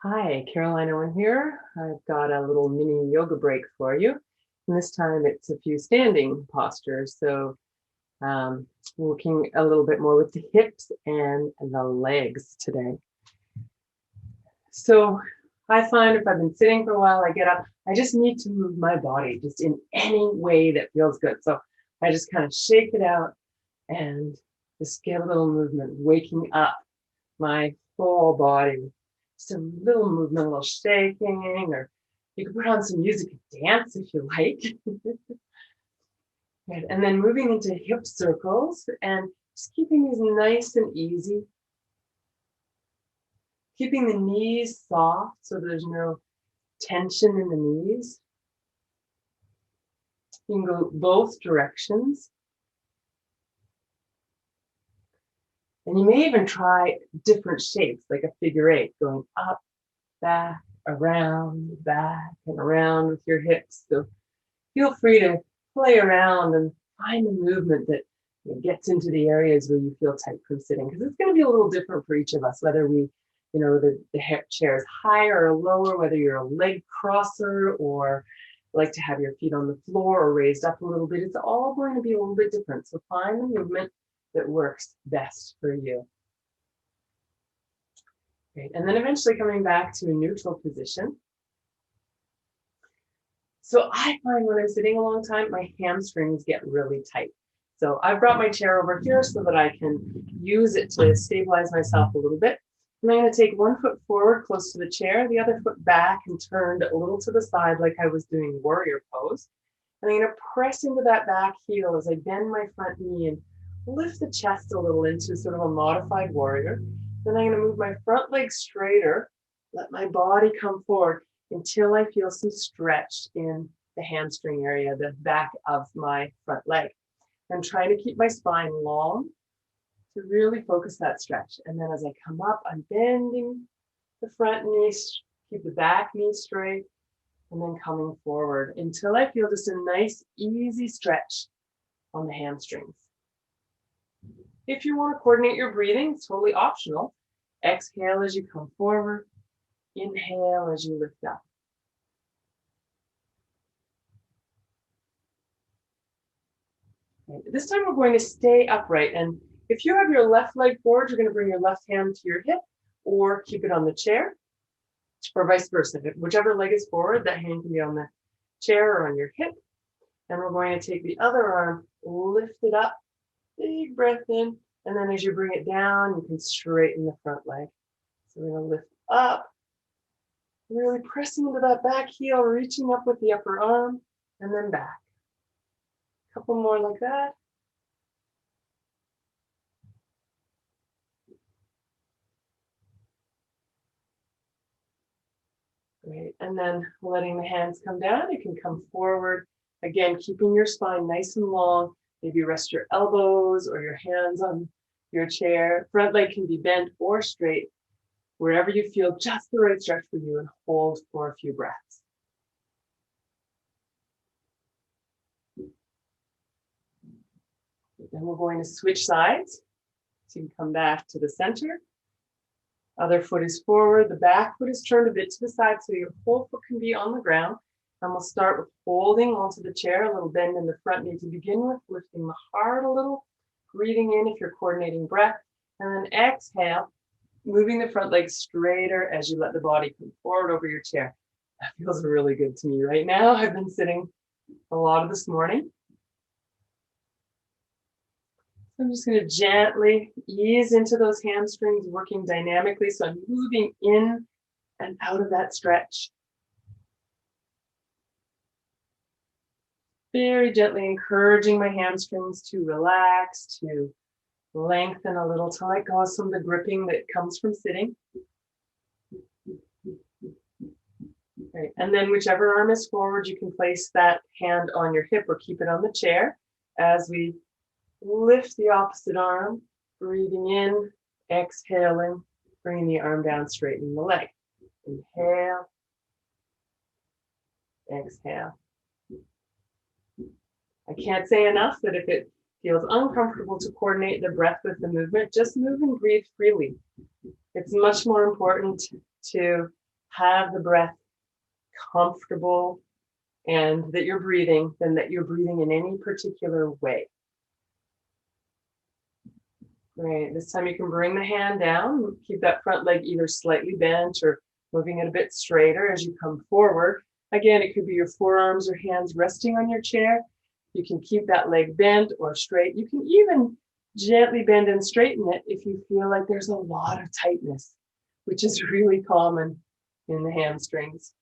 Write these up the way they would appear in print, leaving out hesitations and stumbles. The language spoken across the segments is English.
Hi, Caroline Owen here. I've got a little mini yoga break for you. And this time it's a few standing postures. So working a little bit more with the hips and the legs today. So I find if I've been sitting for a while, I get up, I just need to move my body just in any way that feels good. So I just kind of shake it out and just get a little movement, waking up my whole body. Some little movement, a little shaking, or you can put on some music and dance if you like. Good. And then moving into hip circles and just keeping these nice and easy. Keeping the knees soft so there's no tension in the knees. You can go both directions. And you may even try different shapes, like a figure eight, going up, back, around, back, and around with your hips. So feel free to play around and find a movement that gets into the areas where you feel tight from sitting, because it's going to be a little different for each of us, whether we, the hip chair is higher or lower, whether you're a leg crosser or like to have your feet on the floor or raised up a little bit. It's all going to be a little bit different. So find the movement that works best for you. Great. And then eventually coming back to a neutral position. So I find when I'm sitting a long time, my hamstrings get really tight. So I've brought my chair over here so that I can use it to stabilize myself a little bit. And I'm going to take one foot forward close to the chair, the other foot back and turned a little to the side like I was doing warrior pose. And I'm going to press into that back heel as I bend my front knee and lift the chest a little into sort of a modified warrior. Then I'm going to move my front leg straighter, let my body come forward until I feel some stretch in the hamstring area, the back of my front leg. I'm trying to keep my spine long to really focus that stretch. And then as I come up, I'm bending the front knee, keep the back knee straight, and then coming forward until I feel just a nice, easy stretch on the hamstrings. If you want to coordinate your breathing, it's totally optional. Exhale as you come forward. Inhale as you lift up. This time we're going to stay upright. And if you have your left leg forward, you're going to bring your left hand to your hip or keep it on the chair, or vice versa. Whichever leg is forward, that hand can be on the chair or on your hip. And we're going to take the other arm, lift it up, big breath in. And then as you bring it down, you can straighten the front leg. So we're going to lift up, really pressing into that back heel, reaching up with the upper arm, and then back. A couple more like that. Great. And then letting the hands come down, you can come forward. Again, keeping your spine nice and long. Maybe rest your elbows or your hands on your chair. Front leg can be bent or straight, wherever you feel just the right stretch for you, and hold for a few breaths. Then we're going to switch sides. So you can come back to the center. Other foot is forward. The back foot is turned a bit to the side so your whole foot can be on the ground. And we'll start with holding onto the chair, a little bend in the front knee to begin with, lifting the heart a little, breathing in if you're coordinating breath, and then exhale, moving the front leg straighter as you let the body come forward over your chair. That feels really good to me right now. I've been sitting a lot of this morning. I'm just going to gently ease into those hamstrings, working dynamically. So I'm moving in and out of that stretch. Very gently encouraging my hamstrings to relax, to lengthen a little, to let go of some of the gripping that comes from sitting. Right. And then whichever arm is forward, you can place that hand on your hip or keep it on the chair as we lift the opposite arm, breathing in, exhaling, bringing the arm down, straightening the leg. Inhale, exhale. I can't say enough that if it feels uncomfortable to coordinate the breath with the movement, just move and breathe freely. It's much more important to have the breath comfortable and that you're breathing than that you're breathing in any particular way. Great. This time you can bring the hand down, keep that front leg either slightly bent or moving it a bit straighter as you come forward. Again, it could be your forearms or hands resting on your chair. You can keep that leg bent or straight. You can even gently bend and straighten it if you feel like there's a lot of tightness, which is really common in the hamstrings.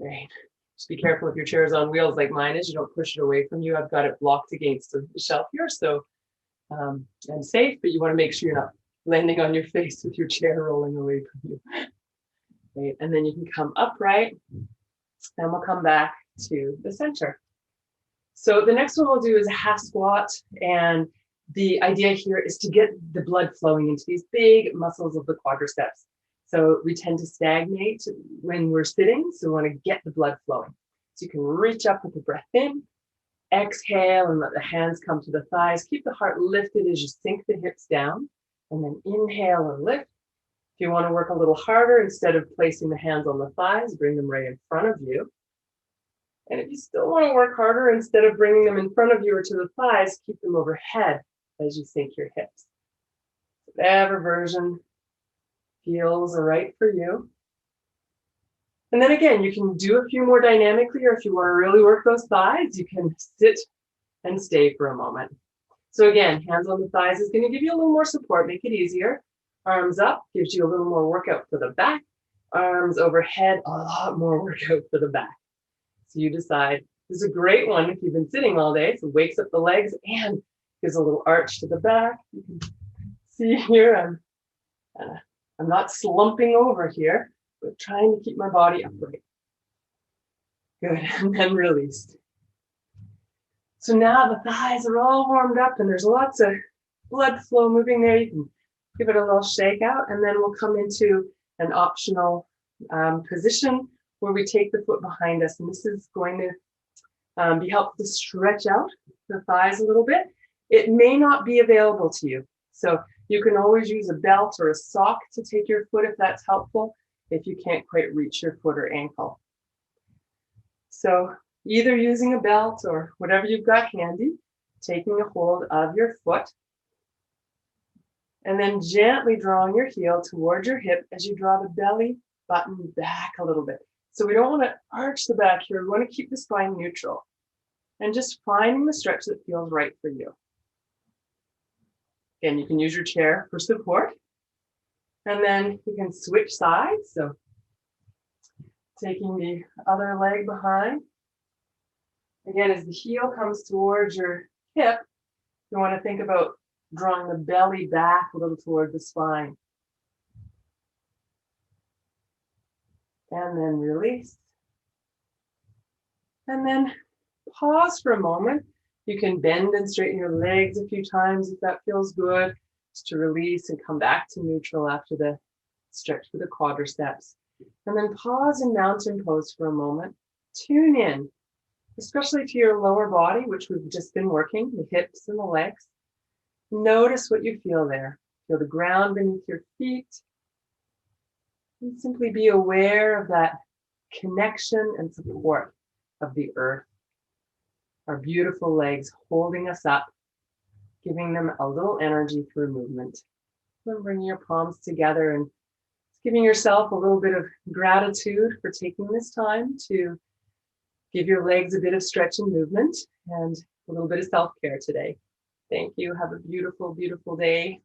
Great. Just be careful if your chair is on wheels like mine is. You don't push it away from you. I've got it blocked against the shelf here, so I'm safe, but you want to make sure you're not landing on your face with your chair rolling away from you. Great. And then you can come upright, and we'll come back to the center. So the next one we'll do is a half squat, and the idea here is to get the blood flowing into these big muscles of the quadriceps. So we tend to stagnate when we're sitting, so we want to get the blood flowing. So you can reach up with the breath in, exhale, and let the hands come to the thighs. Keep the heart lifted as you sink the hips down, and then inhale and lift. If you want to work a little harder, instead of placing the hands on the thighs, bring them right in front of you. And if you still want to work harder, instead of bringing them in front of you or to the thighs, keep them overhead as you sink your hips. Whatever version feels right for you. And then again, you can do a few more dynamically, or if you want to really work those thighs, you can sit and stay for a moment. So again, hands on the thighs is going to give you a little more support, make it easier. Arms up gives you a little more workout for the back. Arms overhead, a lot more workout for the back. So you decide. This is a great one if you've been sitting all day, so wakes up the legs and gives a little arch to the back. You can see here, I'm not slumping over here, but trying to keep my body upright. Good, and then released. So now the thighs are all warmed up and there's lots of blood flow moving there. You can give it a little shake out, and then we'll come into an optional position where we take the foot behind us. And this is going to be helpful to stretch out the thighs a little bit. It may not be available to you. So you can always use a belt or a sock to take your foot if that's helpful, if you can't quite reach your foot or ankle. So either using a belt or whatever you've got handy, taking a hold of your foot, and then gently drawing your heel toward your hip as you draw the belly button back a little bit. So we don't want to arch the back here. We want to keep the spine neutral and just finding the stretch that feels right for you. Again, you can use your chair for support, and then you can switch sides. So taking the other leg behind. Again, as the heel comes towards your hip, you want to think about drawing the belly back a little toward the spine. And then release. And then pause for a moment. You can bend and straighten your legs a few times if that feels good, just to release and come back to neutral after the stretch for the quadriceps. And then pause in mountain pose for a moment. Tune in, especially to your lower body, which we've just been working, the hips and the legs. Notice what you feel there. Feel the ground beneath your feet. And simply be aware of that connection and support of the earth. Our beautiful legs holding us up, giving them a little energy through movement. Then bring your palms together and giving yourself a little bit of gratitude for taking this time to give your legs a bit of stretch and movement and a little bit of self-care today. Thank you. Have a beautiful, beautiful day.